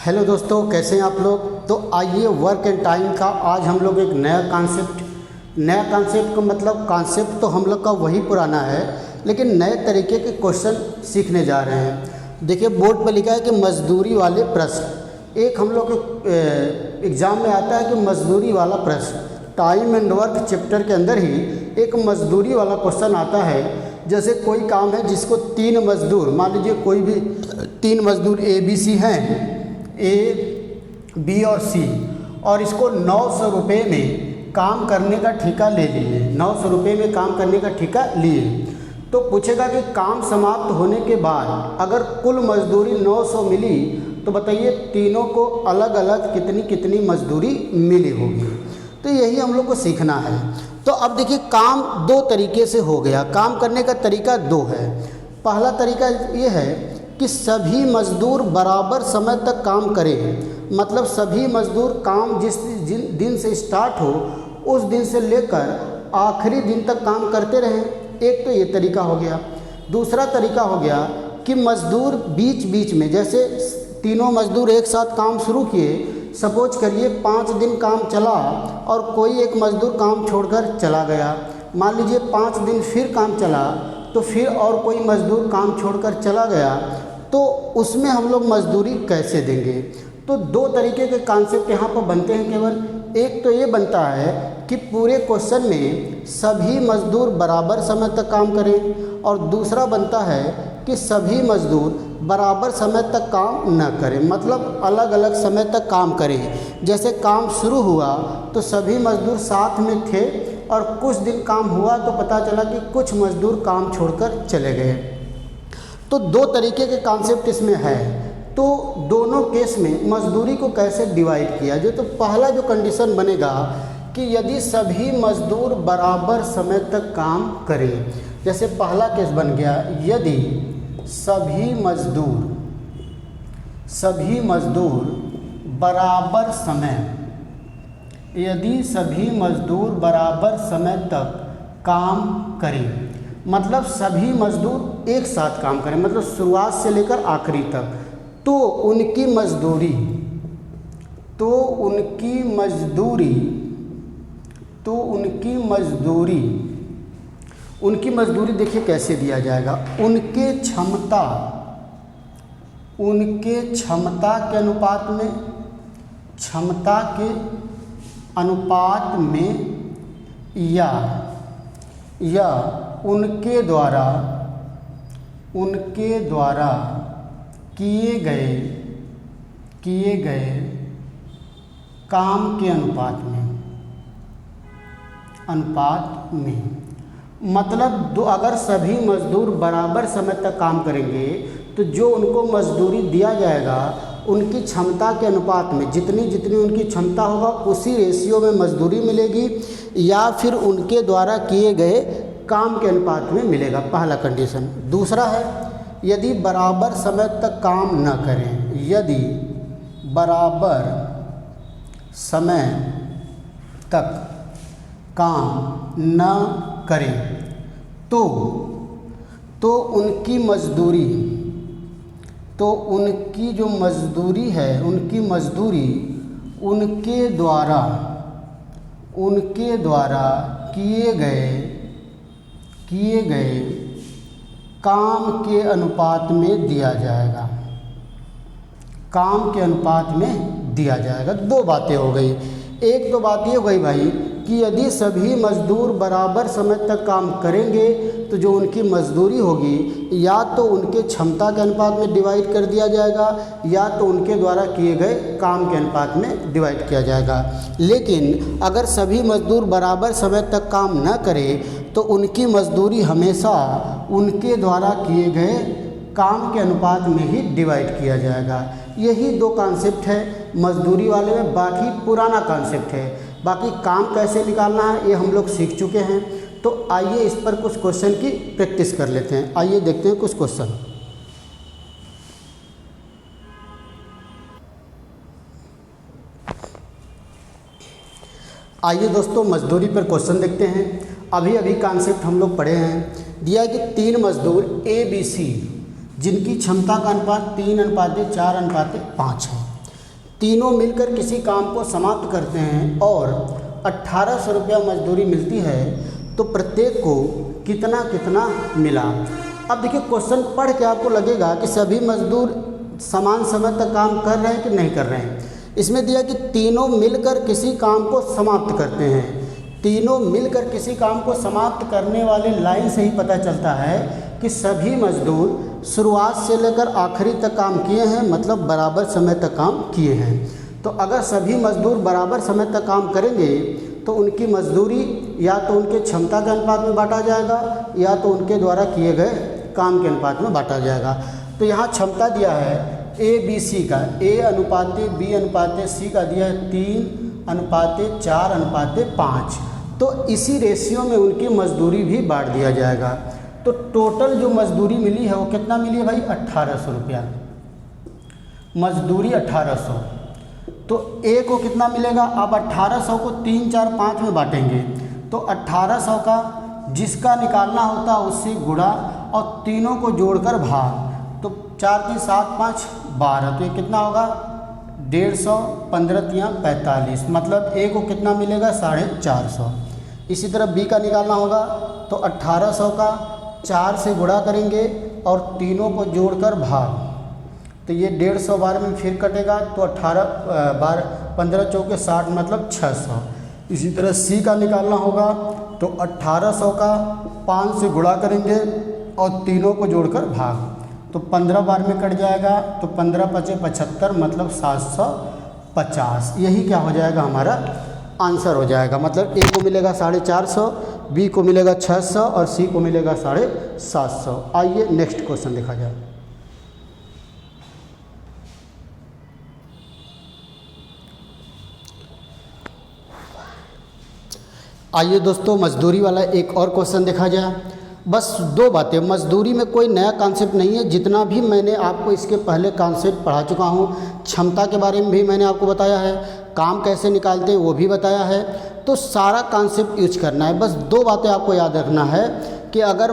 Hello दोस्तों, कैसे हैं आप लोग। तो आइए वर्क एंड टाइम का आज हम लोग एक नया कॉन्सेप्ट का मतलब कॉन्सेप्ट तो हम लोग का वही पुराना है, लेकिन नए तरीके के क्वेश्चन सीखने जा रहे हैं। देखिए बोर्ड पर लिखा है कि मजदूरी वाले प्रश्न। एक हम लोग एग्ज़ाम में आता है कि मजदूरी वाला प्रश्न, टाइम एंड वर्क चैप्टर के अंदर ही एक मजदूरी वाला क्वेश्चन आता है। जैसे कोई काम है जिसको 3 मजदूर, मान लीजिए कोई भी 3 मजदूर ABC हैं, A, B और C, और इसको 900 रुपये में काम करने का ठेका ले लिए। 900 रुपये में काम करने का ठेका लिए तो पूछेगा कि काम समाप्त होने के बाद अगर कुल मजदूरी 900 मिली तो बताइए तीनों को अलग अलग कितनी कितनी मजदूरी मिली होगी। तो यही हम लोग को सीखना है। तो अब देखिए काम 2 तरीके से हो गया, काम करने का तरीका 2 है। पहला तरीका ये है कि सभी मजदूर बराबर समय तक काम करें, मतलब सभी मजदूर काम जिस दिन से स्टार्ट हो उस दिन से लेकर आखिरी दिन तक काम करते रहें। एक तो ये तरीका हो गया। दूसरा तरीका हो गया कि मजदूर बीच बीच में, जैसे तीनों मजदूर एक साथ काम शुरू किए, सपोज करिए 5 दिन काम चला और कोई एक मजदूर काम छोड़कर चला गया। मान लीजिए 5 दिन फिर काम चला तो फिर और कोई मजदूर काम छोड़कर चला गया, तो उसमें हम लोग मजदूरी कैसे देंगे। तो 2 तरीके के कॉन्सेप्ट यहाँ पर बनते हैं केवल। एक तो ये बनता है कि पूरे क्वेश्चन में सभी मजदूर बराबर समय तक काम करें, और दूसरा बनता है कि सभी मजदूर बराबर समय तक काम न करें, मतलब अलग अलग समय तक काम करें। जैसे काम शुरू हुआ तो सभी मजदूर साथ में थे और कुछ दिन काम हुआ तो पता चला कि कुछ मजदूर काम छोड़कर चले गए। तो 2 तरीके के कॉन्सेप्ट इसमें है। तो दोनों केस में मजदूरी को कैसे डिवाइड किया जाए। तो पहला जो कंडीशन बनेगा कि यदि सभी मजदूर बराबर समय तक काम करें, जैसे पहला केस बन गया यदि सभी मजदूर बराबर समय, यदि सभी मजदूर बराबर समय तक काम करें, मतलब सभी मजदूर एक साथ काम करें, मतलब शुरुआत से लेकर आखिरी तक, तो उनकी मजदूरी देखिए कैसे दिया जाएगा। उनके क्षमता के अनुपात में या उनके द्वारा किए गए काम के अनुपात में। मतलब अगर सभी मजदूर बराबर समय तक काम करेंगे तो जो उनको मजदूरी दिया जाएगा उनकी क्षमता के अनुपात में, जितनी उनकी क्षमता होगा उसी रेशियो में मजदूरी मिलेगी, या फिर उनके द्वारा किए गए काम के अनुपात में मिलेगा, पहला कंडीशन। दूसरा है यदि बराबर समय तक काम न करें, यदि बराबर समय तक काम न करें तो उनकी जो मजदूरी है, उनकी मजदूरी उनके द्वारा किए गए काम के अनुपात में दिया जाएगा, काम के अनुपात में दिया जाएगा। 2 बातें हो गई। एक तो बात ये हो गई भाई कि यदि सभी मजदूर बराबर समय तक काम करेंगे तो जो उनकी मजदूरी होगी या तो उनके क्षमता के अनुपात में डिवाइड कर दिया जाएगा या तो उनके द्वारा किए गए काम के अनुपात में डिवाइड किया जाएगा। लेकिन अगर सभी मजदूर बराबर समय तक काम न करें तो उनकी मजदूरी हमेशा उनके द्वारा किए गए काम के अनुपात में ही डिवाइड किया जाएगा। यही 2 कॉन्सेप्ट है मजदूरी वाले में। बाकी पुराना कॉन्सेप्ट है, बाकी काम कैसे निकालना है ये हम लोग सीख चुके हैं। तो आइए इस पर कुछ क्वेश्चन की प्रैक्टिस कर लेते हैं। आइए देखते हैं कुछ क्वेश्चन। आइए दोस्तों मजदूरी पर क्वेश्चन देखते हैं। अभी कॉन्सेप्ट हम लोग पढ़े हैं। दिया कि 3 मजदूर ABC जिनकी क्षमता का अनुपात 3:4:5 है। तीनों मिलकर किसी काम को समाप्त करते हैं और 1800 रुपया मजदूरी मिलती है, तो प्रत्येक को कितना कितना मिला। अब देखिए क्वेश्चन पढ़ के आपको लगेगा कि सभी मजदूर समान समय तक काम कर रहे हैं कि नहीं कर रहे हैं। इसमें दिया कि तीनों मिलकर किसी काम को समाप्त करते हैं। तीनों मिलकर किसी काम को समाप्त करने वाले लाइन से ही पता चलता है कि सभी मजदूर शुरुआत से लेकर आखिरी तक काम किए हैं, मतलब बराबर समय तक काम किए हैं। तो अगर सभी मजदूर बराबर समय तक काम करेंगे तो उनकी मजदूरी या तो उनके क्षमता के अनुपात में बांटा जाएगा या तो उनके द्वारा किए गए काम के अनुपात में बांटा जाएगा। तो यहाँ क्षमता दिया है ABC का, A अनुपाते B अनुपाते C का दिया है 3:4:5। तो इसी रेशियो में उनकी मजदूरी भी बांट दिया जाएगा। तो टोटल जो मजदूरी मिली है वो कितना मिली है भाई? 1800 रुपया मजदूरी 1800। तो A को कितना मिलेगा? आप 1800 को 3, 4, 5 में बांटेंगे तो 1800 का जिसका निकालना होता है उससे गुणा और तीनों को जोड़कर भाग। तो 4, 3, 7, 5, 12। तो ये कितना होगा? 150, 15, 3, 45। मतलब A को कितना मिलेगा? 450। इसी तरह B का निकालना होगा तो 1800 का 4 से गुणा करेंगे और तीनों को जोड़कर भाग। तो ये 150 बार में फिर कटेगा तो 18 बार 15 चौके 60 मतलब 600। इसी तरह C का निकालना होगा तो 1800 का 5 से गुणा करेंगे और तीनों को जोड़कर भाग। तो 15 बार में कट जाएगा तो 15 × 5 = 75 मतलब 750। यही क्या हो जाएगा? हमारा आंसर हो जाएगा। मतलब A को मिलेगा 450, B को मिलेगा 600 और C को मिलेगा 750। आइए नेक्स्ट क्वेश्चन देखा जाए। आइए दोस्तों मजदूरी वाला एक और क्वेश्चन देखा जाए। बस 2 बातें, मजदूरी में कोई नया कॉन्सेप्ट नहीं है। जितना भी मैंने आपको इसके पहले कॉन्सेप्ट पढ़ा चुका हूँ, क्षमता के बारे में भी मैंने आपको बताया है, काम कैसे निकालते हैं वो भी बताया है। तो सारा कॉन्सेप्ट यूज करना है। बस 2 बातें आपको याद रखना है कि अगर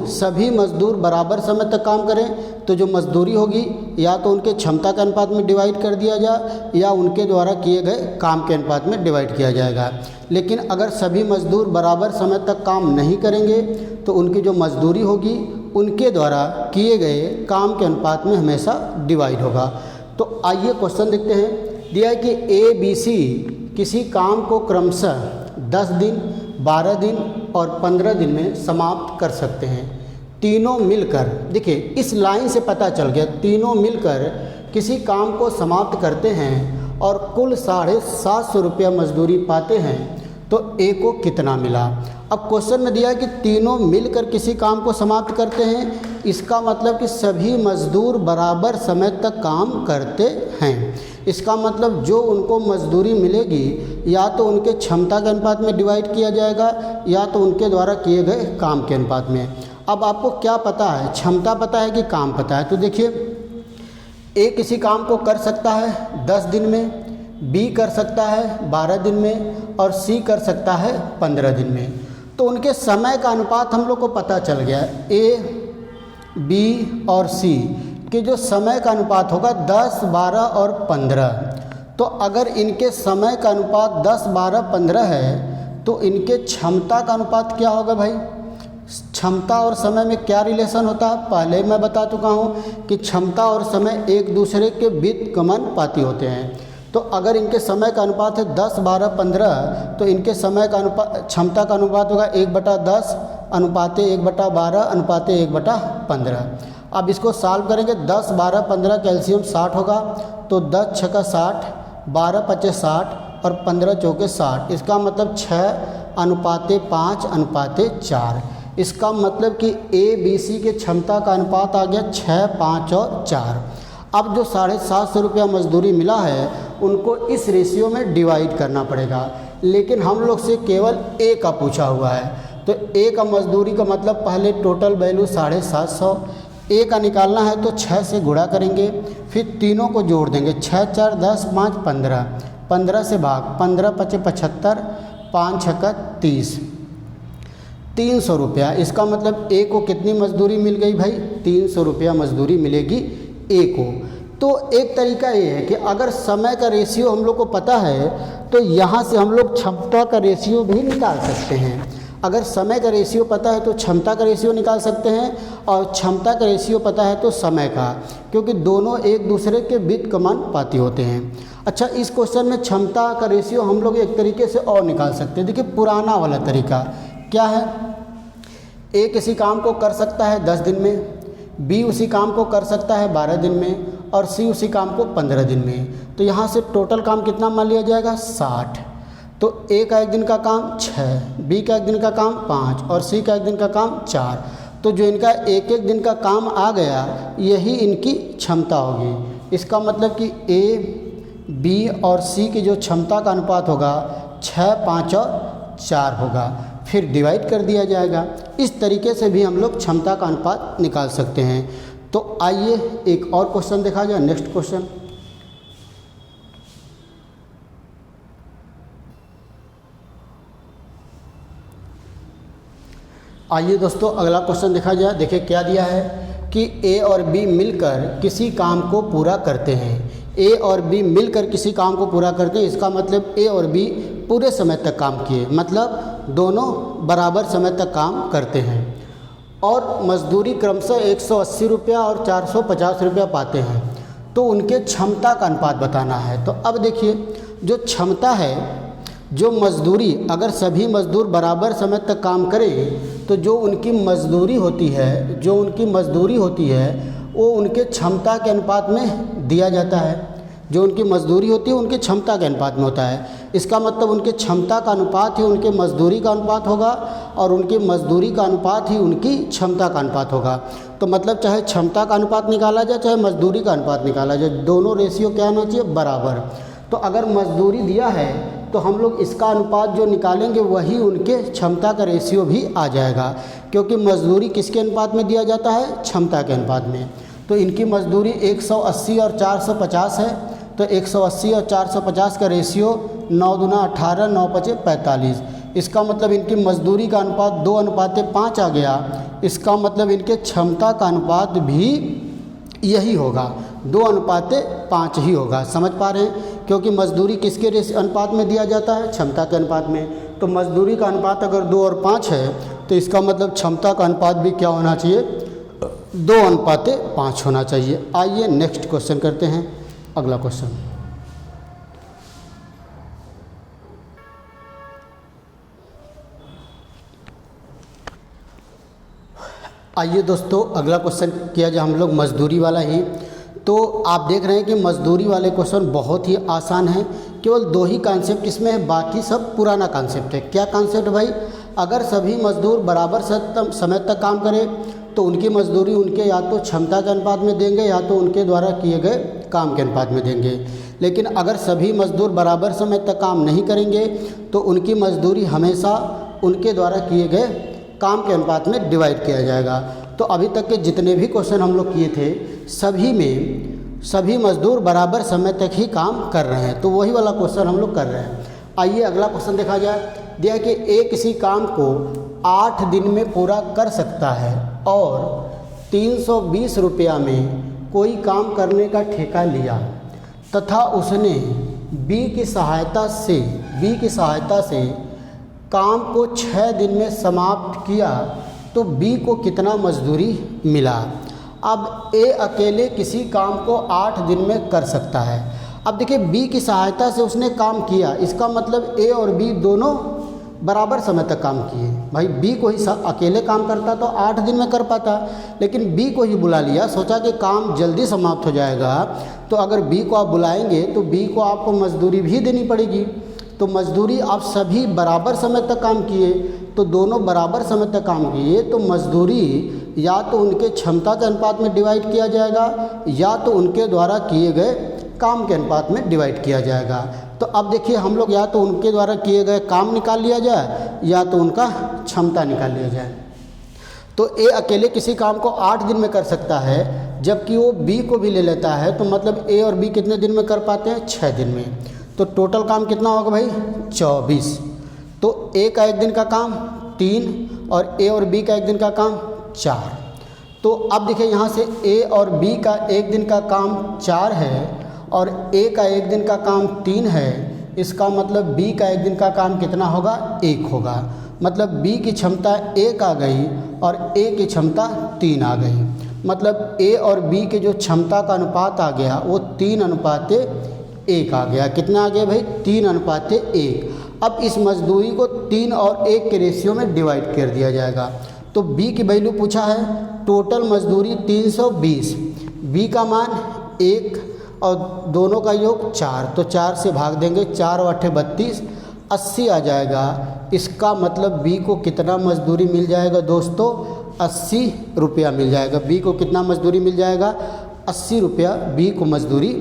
सभी मजदूर बराबर समय तक काम करें तो जो मजदूरी होगी या तो उनके क्षमता के अनुपात में डिवाइड कर दिया जाए या उनके द्वारा किए गए काम के अनुपात में डिवाइड किया जाएगा। लेकिन अगर सभी मजदूर बराबर समय तक काम नहीं करेंगे तो उनकी जो मजदूरी होगी उनके द्वारा किए गए काम के अनुपात में हमेशा डिवाइड होगा। तो आइए क्वेश्चन देखते हैं। दिया है कि ABC किसी काम को क्रमशः 10 दिन, 12 दिन और 15 दिन में समाप्त कर सकते हैं। तीनों मिलकर, देखिए इस लाइन से पता चल गया, तीनों मिलकर किसी काम को समाप्त करते हैं और कुल 750 रुपया मजदूरी पाते हैं, तो A को कितना मिला। अब क्वेश्चन में दिया है कि तीनों मिलकर किसी काम को समाप्त करते हैं, इसका मतलब कि सभी मजदूर बराबर समय तक काम करते हैं। इसका मतलब जो उनको मजदूरी मिलेगी या तो उनके क्षमता के अनुपात में डिवाइड किया जाएगा या तो उनके द्वारा किए गए काम के अनुपात में। अब आपको क्या पता है? क्षमता पता है कि काम पता है? तो देखिए A किसी काम को कर सकता है 10 दिन में, B कर सकता है 12 दिन में और C कर सकता है 15 दिन में। तो उनके समय का अनुपात हम लोग को पता चल गया। A, B और C के जो समय का अनुपात होगा 10, 12 और 15। तो अगर इनके समय का अनुपात 10, 12, 15 है तो इनके क्षमता का अनुपात क्या होगा भाई? क्षमता और समय में क्या रिलेशन होता है? पहले मैं बता चुका हूँ कि क्षमता और समय एक दूसरे के व्युत्क्रमानुपाती होते हैं। तो अगर इनके समय का अनुपात है 10, 12, 15 तो इनके समय का क्षमता का अनुपात होगा 1/10 अनुपाते 1/12 अनुपाते 1/15। अब इसको सॉल्व करेंगे। 10, 12, 15 कैल्शियम 60 होगा तो 10 × 6 = 60, 12 × 5 = 60 और 15 × 4 = 60। इसका मतलब 6:5 अनुपाते 4। इसका मतलब कि ABC के क्षमता का अनुपात आ गया 6, 5 और 4। अब जो 750 रुपया मजदूरी मिला है उनको इस रेशियो में डिवाइड करना पड़ेगा, लेकिन हम लोग से केवल A का पूछा हुआ है। तो A का मजदूरी का मतलब पहले टोटल वैल्यू 750, A का निकालना है तो 6 से गुणा करेंगे, फिर तीनों को जोड़ देंगे। 6, 4, 10, 5, 15, 15 से भाग, 15 × 5 = 75, 5 × 6 = 30, 300 रुपया। इसका मतलब A को कितनी मजदूरी मिल गई भाई? 300 रुपया मजदूरी मिलेगी A को। तो एक तरीका ये है कि अगर समय का रेशियो हम लोग को पता है तो यहाँ से हम लोग क्षमता का रेशियो भी निकाल सकते हैं। अगर समय का रेशियो पता है तो क्षमता का रेशियो निकाल सकते हैं, और क्षमता का रेशियो पता है तो समय का, क्योंकि दोनों एक दूसरे के व्युत्क्रमानुपाती होते हैं। अच्छा, इस क्वेश्चन में क्षमता का रेशियो हम लोग एक तरीके से और निकाल सकते हैं। देखिए पुराना वाला तरीका क्या है, ए किसी काम को कर सकता है 10 दिन में, बी उसी काम को कर सकता है 12 दिन में, और सी उसी काम को 15 दिन में। तो यहाँ से टोटल काम कितना मान लिया जाएगा, 60। तो ए का एक दिन का काम 6, बी का एक दिन का काम 5 और सी का एक दिन का काम 4। तो जो इनका एक एक दिन का काम आ गया यही इनकी क्षमता होगी। इसका मतलब कि ए, बी और सी की जो क्षमता का अनुपात होगा 6, 5 और 4 होगा, फिर डिवाइड कर दिया जाएगा। इस तरीके से भी हम लोग क्षमता का अनुपात निकाल सकते हैं। तो आइए एक और क्वेश्चन देखा जाए, नेक्स्ट क्वेश्चन। आइए दोस्तों अगला क्वेश्चन देखा जाए। देखिए क्या दिया है कि ए और बी मिलकर किसी काम को पूरा करते हैं। ए और बी मिलकर किसी काम को पूरा करते हैं, इसका मतलब ए और बी पूरे समय तक काम किए, मतलब दोनों बराबर समय तक काम करते हैं और मजदूरी क्रमशः 180 रुपया और 450 रुपया पाते हैं। तो उनके क्षमता का अनुपात बताना है। तो अब देखिए जो क्षमता है, जो मजदूरी, अगर सभी मजदूर बराबर समय तक काम करें तो जो उनकी मजदूरी होती है वो उनके क्षमता के अनुपात में दिया जाता है। जो उनकी मजदूरी होती है उनकी क्षमता के अनुपात में होता है। इसका मतलब उनके क्षमता का अनुपात ही उनके मजदूरी का अनुपात होगा और उनकी मजदूरी का अनुपात ही उनकी क्षमता का अनुपात होगा। तो मतलब चाहे क्षमता का अनुपात निकाला जाए चाहे मजदूरी का अनुपात निकाला जाए, दोनों रेशियो क्या होना चाहिए, बराबर। तो अगर मजदूरी दिया है तो हम लोग इसका अनुपात जो निकालेंगे वही उनके क्षमता का रेशियो भी आ जाएगा, क्योंकि मजदूरी किसके अनुपात में दिया जाता है, क्षमता के अनुपात में। तो इनकी मजदूरी 180 और 450 है, तो 180 और 450 का रेशियो 9 दूना 18, 9 पचे 45। इसका मतलब इनकी मजदूरी का अनुपात 2:5 आ गया। इसका मतलब इनके क्षमता का अनुपात भी यही होगा, 2:5 ही होगा। समझ पा रहे हैं, क्योंकि मजदूरी किसके अनुपात में दिया जाता है, क्षमता के अनुपात में। तो मजदूरी का अनुपात अगर 2 और 5 है तो इसका मतलब क्षमता का अनुपात भी क्या होना चाहिए, 2:5 होना चाहिए। आइए नेक्स्ट क्वेश्चन करते हैं, अगला क्वेश्चन। आइए दोस्तों अगला क्वेश्चन किया जाए हम लोग मजदूरी वाला ही। तो आप देख रहे हैं कि मजदूरी वाले क्वेश्चन बहुत ही आसान है, केवल 2 ही कॉन्सेप्ट इसमें है, बाकी सब पुराना कॉन्सेप्ट है। क्या कॉन्सेप्ट भाई, अगर सभी मजदूर बराबर समय तक काम करें तो उनकी मजदूरी उनके या तो क्षमता के अनुपात में देंगे या तो उनके द्वारा किए गए काम के अनुपात में देंगे। लेकिन अगर सभी मजदूर बराबर समय तक काम नहीं करेंगे तो उनकी मजदूरी हमेशा उनके द्वारा किए गए काम के अनुपात में डिवाइड किया जाएगा। तो अभी तक के जितने भी क्वेश्चन हम लोग किए थे सभी में सभी मजदूर बराबर समय तक ही काम कर रहे हैं, तो वही वाला क्वेश्चन हम लोग कर रहे हैं। आइए अगला क्वेश्चन देखा जाए। दिया है कि ए किसी काम को 8 दिन में पूरा कर सकता है और 320 रुपया में कोई काम करने का ठेका लिया तथा उसने बी की सहायता से काम को 6 दिन में समाप्त किया, तो बी को कितना मजदूरी मिला। अब ए अकेले किसी काम को 8 दिन में कर सकता है। अब देखिए बी की सहायता से उसने काम किया, इसका मतलब ए और बी दोनों बराबर समय तक काम किए। भाई बी को ही अकेले काम करता तो 8 दिन में कर पाता, लेकिन बी को ही बुला लिया, सोचा कि काम जल्दी समाप्त हो जाएगा। तो अगर बी को आप बुलाएंगे तो बी को आपको मजदूरी भी देनी पड़ेगी। तो मजदूरी आप सभी बराबर समय तक काम किए, तो दोनों बराबर समय तक काम किए, तो मजदूरी या तो उनके क्षमता के अनुपात में डिवाइड किया जाएगा या तो उनके द्वारा किए गए काम के अनुपात में डिवाइड किया जाएगा। तो अब देखिए हम लोग या तो उनके द्वारा किए गए काम निकाल लिया जाए या तो उनका क्षमता निकाल लिया जाए। तो ए अकेले किसी काम को 8 दिन में कर सकता है, जबकि वो बी को भी ले लेता है, तो मतलब ए और बी कितने दिन में कर पाते हैं, 6 दिन में। तो टोटल काम कितना होगा भाई, 24। तो ए का एक दिन का काम 3 और ए और बी का एक दिन का काम 4। तो तो अब देखिए यहाँ से ए और बी का एक दिन का काम 4 है और ए का एक दिन का काम 3 है। इसका मतलब बी का एक दिन का काम कितना होगा? 1 होगा। मतलब बी की क्षमता 1 आ गई और ए की क्षमता 3 आ गई। मतलब ए और बी के जो क्षमता का अनुपात आ गया वो 3:1 आ गया। कितना आ गया भाई? 3:1। अब इस मजदूरी को 3 और 1 के रेशियो में डिवाइड कर दिया जाएगा। तो बी की वैल्यू पूछा है, टोटल मजदूरी 320, बी का मान 1 और दोनों का योग 4, तो 4 से भाग देंगे, 4 और 8 32, 80 आ जाएगा। इसका मतलब बी को कितना मजदूरी मिल जाएगा दोस्तों? 80 रुपया मिल जाएगा। बी को कितना मजदूरी मिल जाएगा? 80 रुपया बी को मजदूरी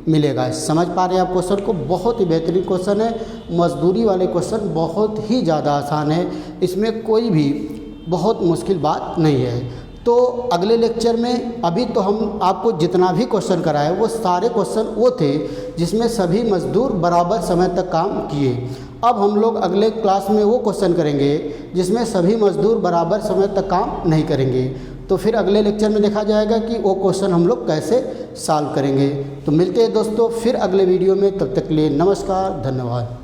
मिलेगा। समझ पा रहे हैं आप क्वेश्चन को? बहुत ही बेहतरीन क्वेश्चन है। मजदूरी वाले क्वेश्चन बहुत ही ज़्यादा आसान है, इसमें कोई भी बहुत मुश्किल बात नहीं है। तो अगले लेक्चर में अभी तो हम आपको जितना भी क्वेश्चन कराए वो सारे क्वेश्चन वो थे जिसमें सभी मजदूर बराबर समय तक काम किए। अब हम लोग अगले क्लास में वो क्वेश्चन करेंगे जिसमें सभी मजदूर बराबर समय तक काम नहीं करेंगे। तो फिर अगले लेक्चर में देखा जाएगा कि वो क्वेश्चन हम लोग कैसे सॉल्व करेंगे। तो मिलते हैं दोस्तों फिर अगले वीडियो में, तब तक के लिए नमस्कार, धन्यवाद।